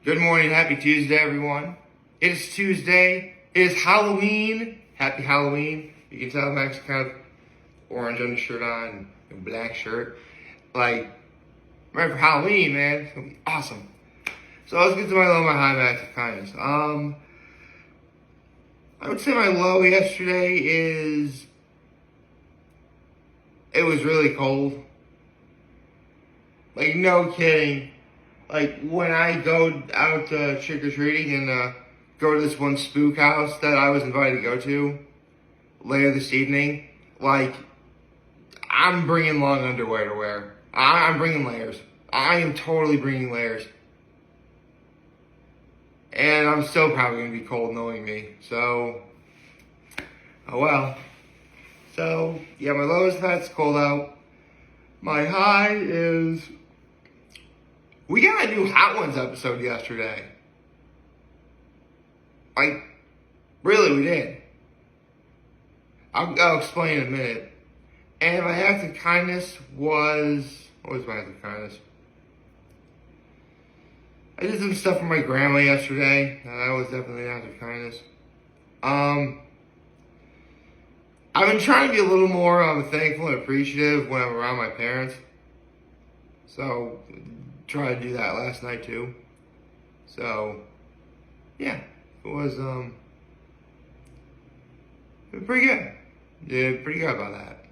Good morning, happy Tuesday, everyone. It is Tuesday. It is Halloween. Happy Halloween. You can tell I'm actually kind of orange undershirt on and black shirt. Like, right for Halloween, man. It's gonna be awesome. So let's get to my low, my high, my acts of kindness. I would say my low yesterday is it was really cold. Like, no kidding. Like, when I go out trick-or-treating and go to this one spook house that I was invited to go to later this evening, like, I'm bringing long underwear to wear. I'm bringing layers. I am totally bringing layers. And I'm still probably going to be cold knowing me. So, oh well. So, yeah, my low is that it's cold out. My high is we got a new Hot Ones episode yesterday. Like, really, we did. I'll explain in a minute. And my act of kindness was... What was my act of kindness? I did some stuff for my grandma yesterday. That was definitely an act of kindness. I've been trying to be a little more thankful and appreciative when I'm around my parents. So, tried to do that last night too. So, yeah, it was pretty good. Did pretty good about that.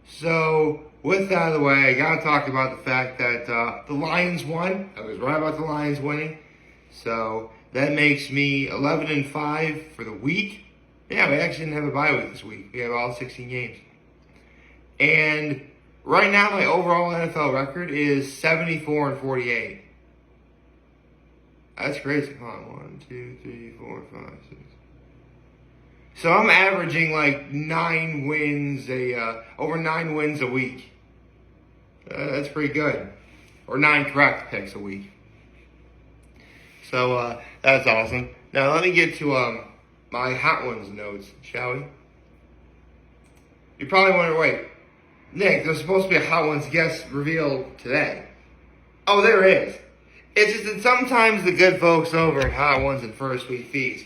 So, with that out of the way, I gotta talk about the fact that the Lions won. I was right about the Lions winning. So, that makes me 11-5 for the week. Yeah, we actually didn't have a bye week this week. We have all 16 games. And right now, my overall NFL record is 74-48. That's crazy. Come on, 1, 2, 3, 4, 5, 6. So I'm averaging like 9 wins over 9 wins a week. That's pretty good. Or 9 correct picks a week. So that's awesome. Now let me get to my Hot Ones notes, shall we? You probably wonder, wait, Nick, there's supposed to be a Hot Ones guest reveal today. Oh, there is. It's just that sometimes the good folks over at Hot Ones and First Week Feast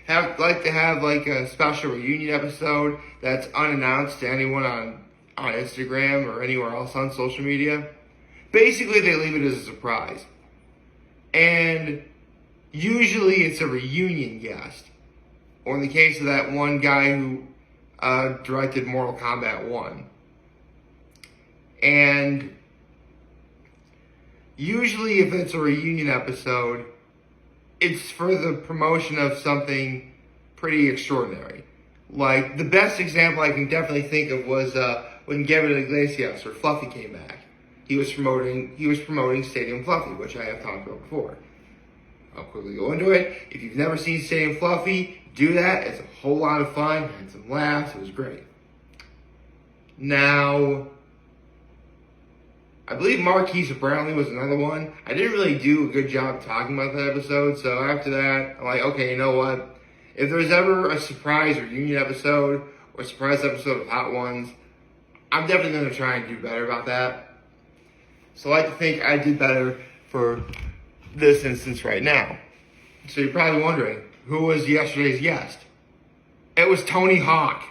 like to have like a special reunion episode that's unannounced to anyone on Instagram or anywhere else on social media. Basically, they leave it as a surprise. And usually it's a reunion guest. Or in the case of that one guy who directed Mortal Kombat 1. And usually if it's a reunion episode, it's for the promotion of something pretty extraordinary. Like, the best example I can definitely think of was when Gavin Iglesias, or Fluffy, came back. He was promoting Stadium Fluffy, which I have talked about before. I'll quickly go into it. If you've never seen Stadium Fluffy, do that. It's a whole lot of fun. I had some laughs. It was great. Now, I believe Marquise Brownlee was another one. I didn't really do a good job talking about that episode, so after that, I'm like, okay, you know what? If there's ever a surprise reunion episode or a surprise episode of Hot Ones, I'm definitely going to try and do better about that. So I like to think I did better for this instance right now. So you're probably wondering, who was yesterday's guest? It was Tony Hawk.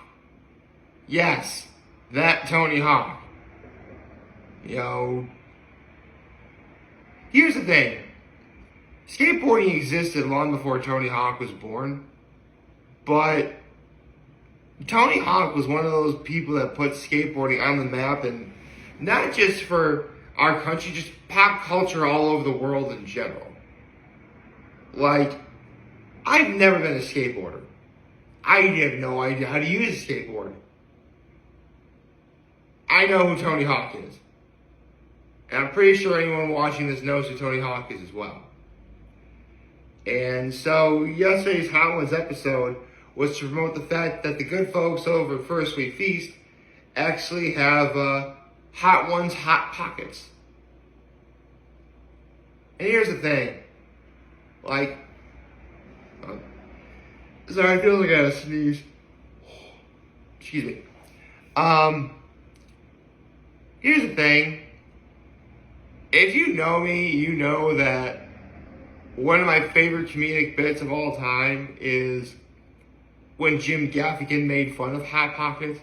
Yes, that Tony Hawk. Here's the thing. Skateboarding existed long before Tony Hawk was born, but Tony Hawk was one of those people that put skateboarding on the map, and not just for our country, just pop culture all over the world in general. Like, I've never been a skateboarder. I have no idea how to use a skateboard. I know who Tony Hawk is. And I'm pretty sure anyone watching this knows who Tony Hawk is as well. And so yesterday's Hot Ones episode was to promote the fact that the good folks over at First Week Feast actually have Hot Ones Hot Pockets. And here's the thing. Like, sorry, I feel like I gotta sneeze. Excuse me. Here's the thing. If you know me, you know that one of my favorite comedic bits of all time is when Jim Gaffigan made fun of Hot Pockets.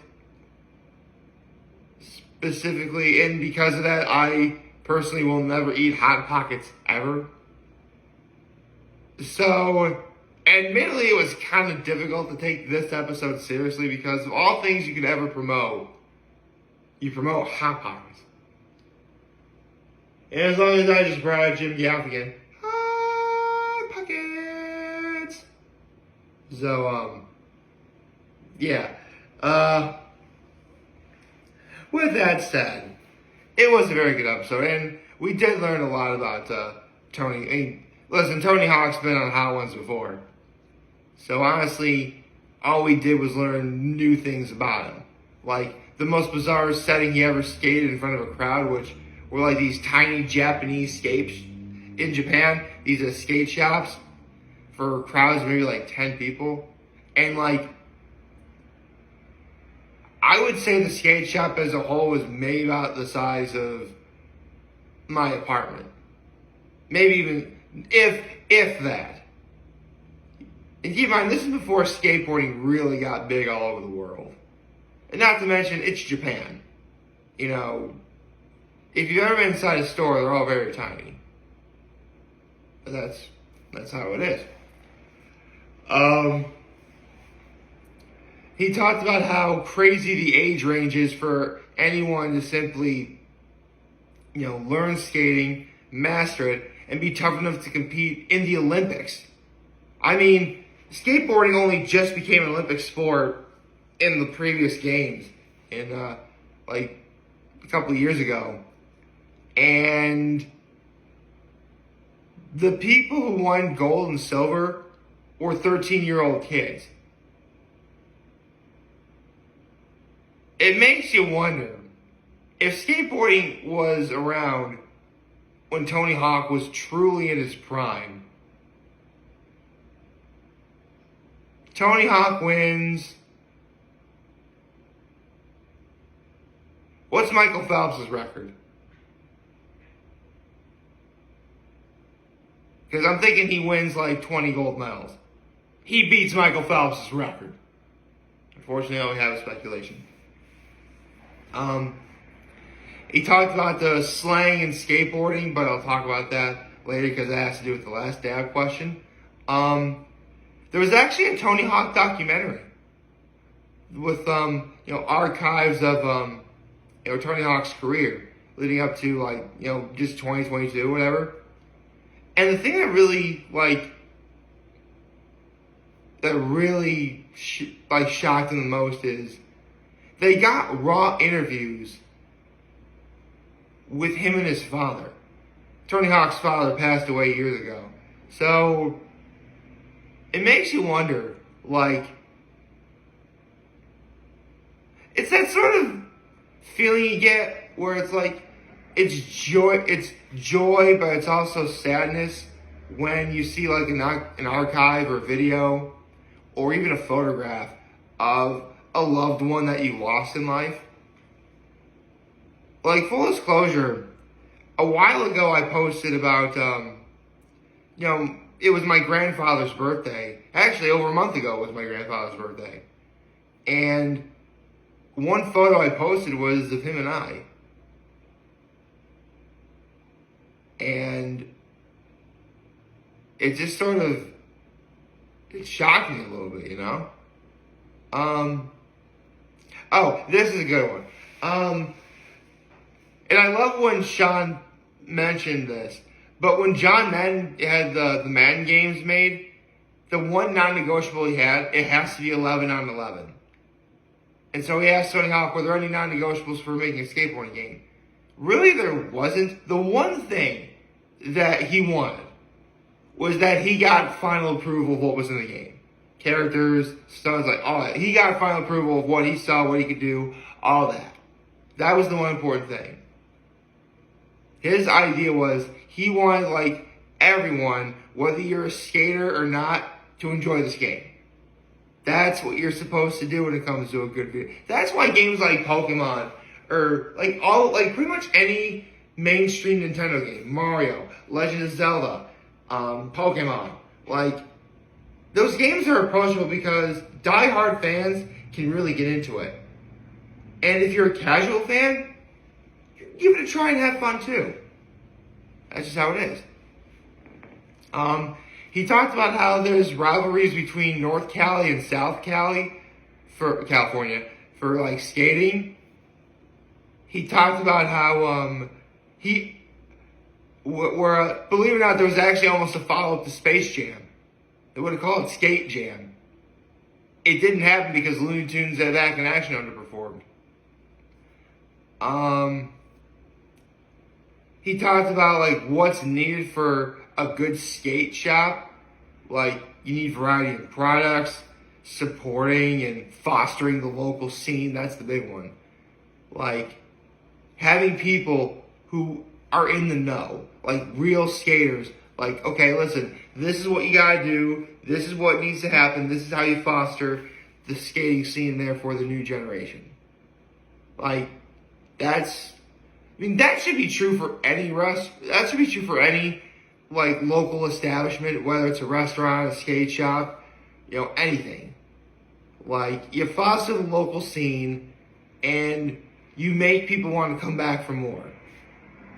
Specifically, and because of that, I personally will never eat Hot Pockets ever. So, admittedly, it was kind of difficult to take this episode seriously because of all things you could ever promote, you promote Hot Pockets. And as long as I just brought out Jim Gaffigan, Hot Pockets. So, yeah. With that said, it was a very good episode, and we did learn a lot about Tony. I mean, listen, Tony Hawk's been on Hot Ones before. So honestly, all we did was learn new things about him. Like the most bizarre setting he ever skated in front of a crowd, which were like these tiny Japanese skates in Japan, these skate shops for crowds of maybe like 10 people. And like, I would say the skate shop as a whole was maybe about the size of my apartment. Maybe even, if that. And keep in mind, this is before skateboarding really got big all over the world. And not to mention, it's Japan. You know, if you've ever been inside a store, they're all very tiny. But that's how it is. He talked about how crazy the age range is for anyone to simply, learn skating, master it, and be tough enough to compete in the Olympics. I mean, skateboarding only just became an Olympic sport in the previous games, like a couple of years ago. And the people who won gold and silver were 13-year-old kids. It makes you wonder if skateboarding was around when Tony Hawk was truly in his prime. Tony Hawk wins. What's Michael Phelps' record? Because I'm thinking he wins like 20 gold medals. He beats Michael Phelps' record. Unfortunately, I only have a speculation. He talked about the slang in skateboarding, but I'll talk about that later because it has to do with the last dab question. There was actually a Tony Hawk documentary with, archives of, Tony Hawk's career leading up to just 2022, whatever. And the thing that really shocked him the most is they got raw interviews with him and his father. Tony Hawk's father passed away years ago. So it makes you wonder, it's that sort of feeling you get where it's like, it's joy, but it's also sadness when you see like an archive or video or even a photograph of a loved one that you lost in life. Like, full disclosure, a while ago I posted about, it was my grandfather's birthday. Actually, over a month ago was my grandfather's birthday. And one photo I posted was of him and I. And it just sort of, it shocked me a little bit, Oh, this is a good one. And I love when Sean mentioned this, but when John Madden had the Madden games made, the one non-negotiable he had, it has to be 11 on 11. And so he asked Tony Hawk, were there any non-negotiables for making a skateboarding game? Really, there wasn't. The one thing that he wanted was that he got final approval of what was in the game. Characters, stunts, like all that. He got final approval of what he saw, what he could do, all that. That was the one important thing. His idea was he wanted everyone, whether you're a skater or not, to enjoy this game. That's what you're supposed to do when it comes to a good video. That's why games like Pokemon or pretty much any mainstream Nintendo game, Mario, Legend of Zelda, Pokemon. Like, those games are approachable because diehard fans can really get into it. And if you're a casual fan, give it a try and have fun too. That's just how it is. He talked about how there's rivalries between North Cali and South Cali for California for like skating. He talked about how believe it or not, there was actually almost a follow-up to Space Jam. They would have called it Skate Jam. It didn't happen because Looney Tunes and Back in Action underperformed. He talked about like what's needed for a good skate shop. Like, you need variety of products, supporting and fostering the local scene. That's the big one. Like, having people who are in the know, like real skaters. Like, okay, listen, this is what you gotta do. This is what needs to happen. This is how you foster the skating scene there for the new generation. Like, that should be true for any that should be true for any, like, local establishment, whether it's a restaurant, a skate shop, anything. Like, you foster the local scene, and you make people want to come back for more.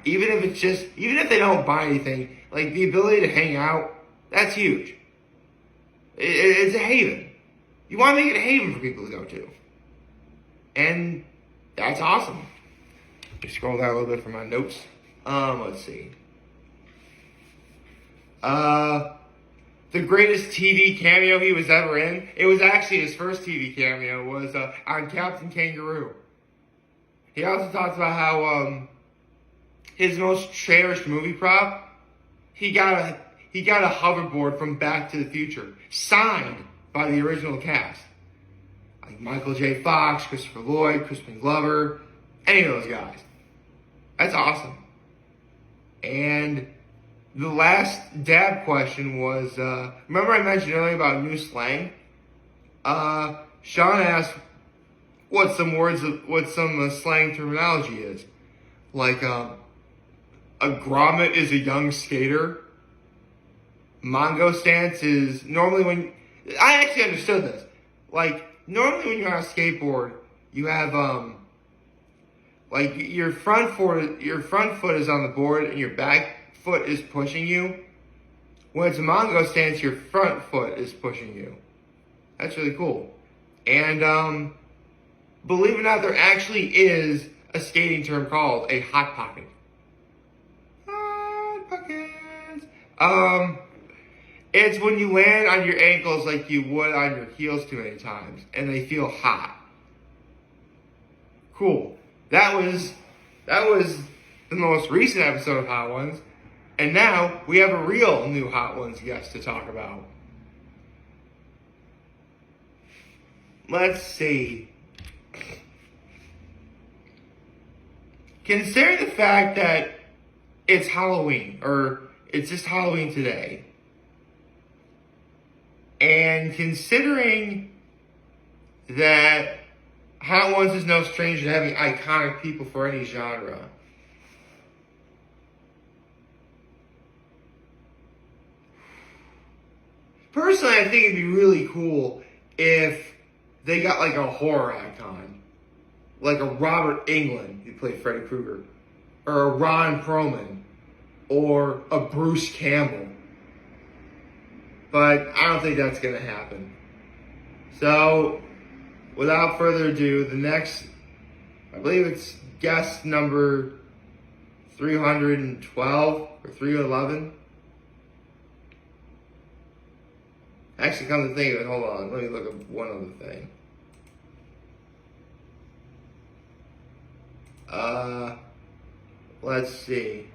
Even if they don't buy anything, like, the ability to hang out, that's huge. It's a haven. You want to make it a haven for people to go to. And that's awesome. Just scroll down a little bit for my notes. Let's see. The greatest TV cameo he was ever in, it was actually his first TV cameo, was on Captain Kangaroo. He also talked about how his most cherished movie prop, he got a hoverboard from Back to the Future, signed by the original cast. Like Michael J. Fox, Christopher Lloyd, Crispin Glover, any of those guys. That's awesome. And the last dab question was, remember I mentioned earlier about new slang? Sean asked what some slang terminology is. Like, a grommet is a young skater. Mongo stance is normally I actually understood this. Like, normally when you're on a skateboard, you have, like, your front foot is on the board and your back foot is pushing you. When it's a Mongo stance, your front foot is pushing you. That's really cool. And, believe it or not, there actually is a skating term called a hot pocket. Hot pockets. It's when you land on your ankles like you would on your heels too many times, and they feel hot. Cool. That was the most recent episode of Hot Ones, and now we have a real new Hot Ones guest to talk about. Let's see. Considering the fact that it's Halloween, or it's just Halloween today, and considering that Hot Ones is no stranger to having iconic people for any genre, personally, I think it'd be really cool if they got like a horror act on. Like a Robert Englund, who played Freddy Krueger, or a Ron Perlman, or a Bruce Campbell. But I don't think that's going to happen. So, without further ado, the next, I believe it's guest number 312 or 311. Actually, come to think of it, hold on, let me look up one other thing. Let's see.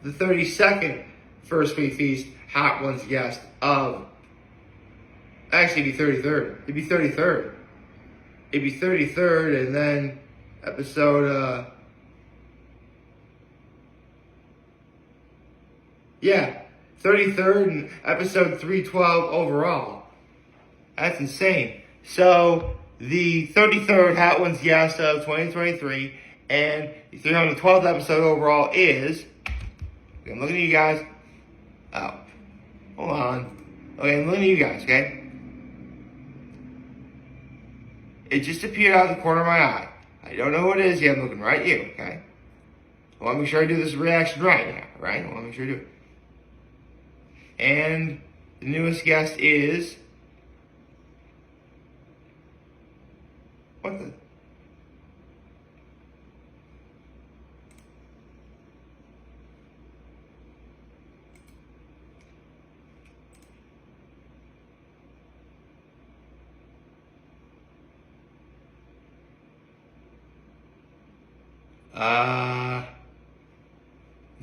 The 32nd First Week Feast Hot Ones guest of, actually it'd be 33rd. It'd be 33rd. It'd be 33rd, and then episode, 33rd and episode 312 overall. That's insane. So, the 33rd Hot Ones guest of 2023, And the 312th episode overall is, okay, I'm looking at you guys. Oh, hold on. Okay, I'm looking at you guys, okay? It just appeared out of the corner of my eye. I don't know what it is yet. I'm looking right at you, okay? I want to make sure I do this reaction right now, right? I want to make sure I do it. And the newest guest is... What the...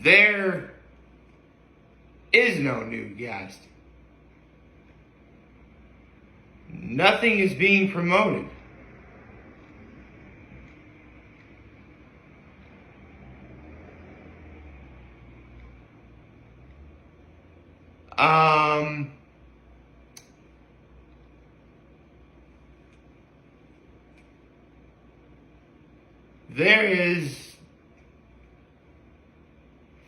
There is no new guest. Nothing is being promoted. There is...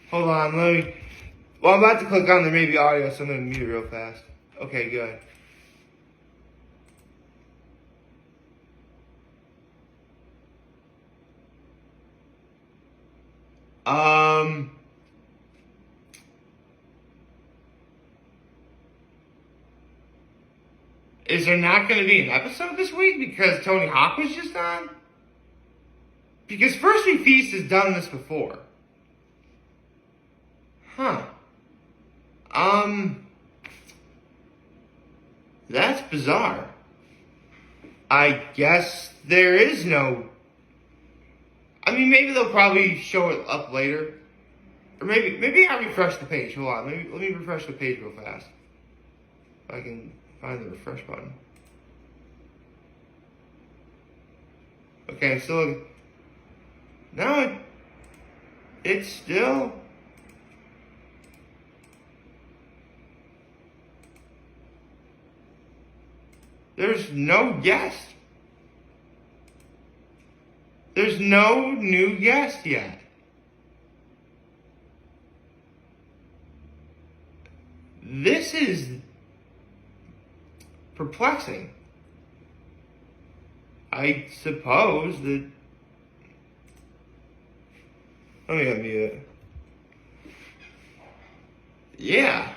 Hold on, let me... Well, I'm about to click on the maybe audio, so I'm going to mute it real fast. Okay, good. Is there not going to be an episode this week because Tony Hawk was just on? Because First We Feast has done this before. Huh. That's bizarre. I guess there is no... I mean, maybe they'll probably show it up later. Or maybe I'll refresh the page. Hold on, let me refresh the page real fast. If I can find the refresh button. Okay, I'm still... No, it's still... There's no guest. There's no new guest yet. This is perplexing. I suppose that... Let me unmute it. Yeah.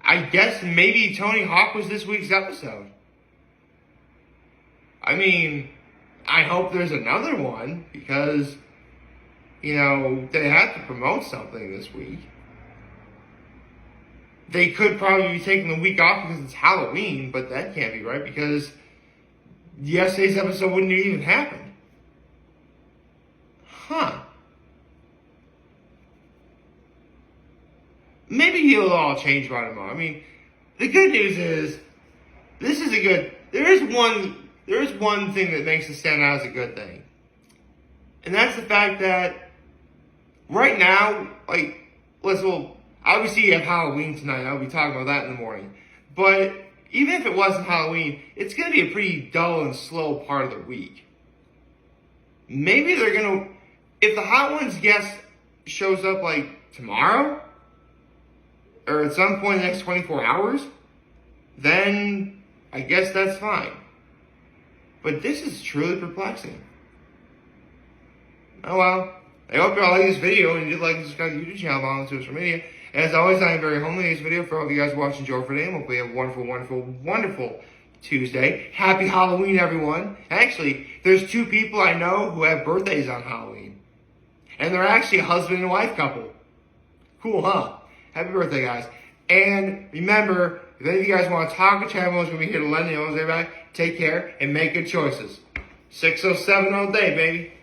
I guess maybe Tony Hawk was this week's episode. I mean, I hope there's another one because, you know, they have to promote something this week. They could probably be taking the week off because it's Halloween, but that can't be right because yesterday's episode wouldn't have even happened. Huh. Maybe it'll all change by tomorrow. I mean, the good news is, this is a good... There is one thing that makes it stand out as a good thing. And that's the fact that right now, like, obviously you have Halloween tonight. I'll be talking about that in the morning. But even if it wasn't Halloween, it's going to be a pretty dull and slow part of the week. Maybe they're going to... If the Hot Ones guest shows up, like, tomorrow, or at some point in the next 24 hours, then I guess that's fine. But this is truly perplexing. Oh well. I hope you all like this video and you did like and subscribe to the YouTube channel on social media. And as always, I am very homely in this video for all of you guys watching Joe for today. And hopefully you have a wonderful, wonderful, wonderful Tuesday. Happy Halloween, everyone. Actually, there's two people I know who have birthdays on Halloween. And they're actually a husband and wife couple. Cool, huh? Happy birthday, guys. And remember, if any of you guys want to talk to channel, it's going to be here to lend you. Everybody, take care and make good choices. 607 all day, baby.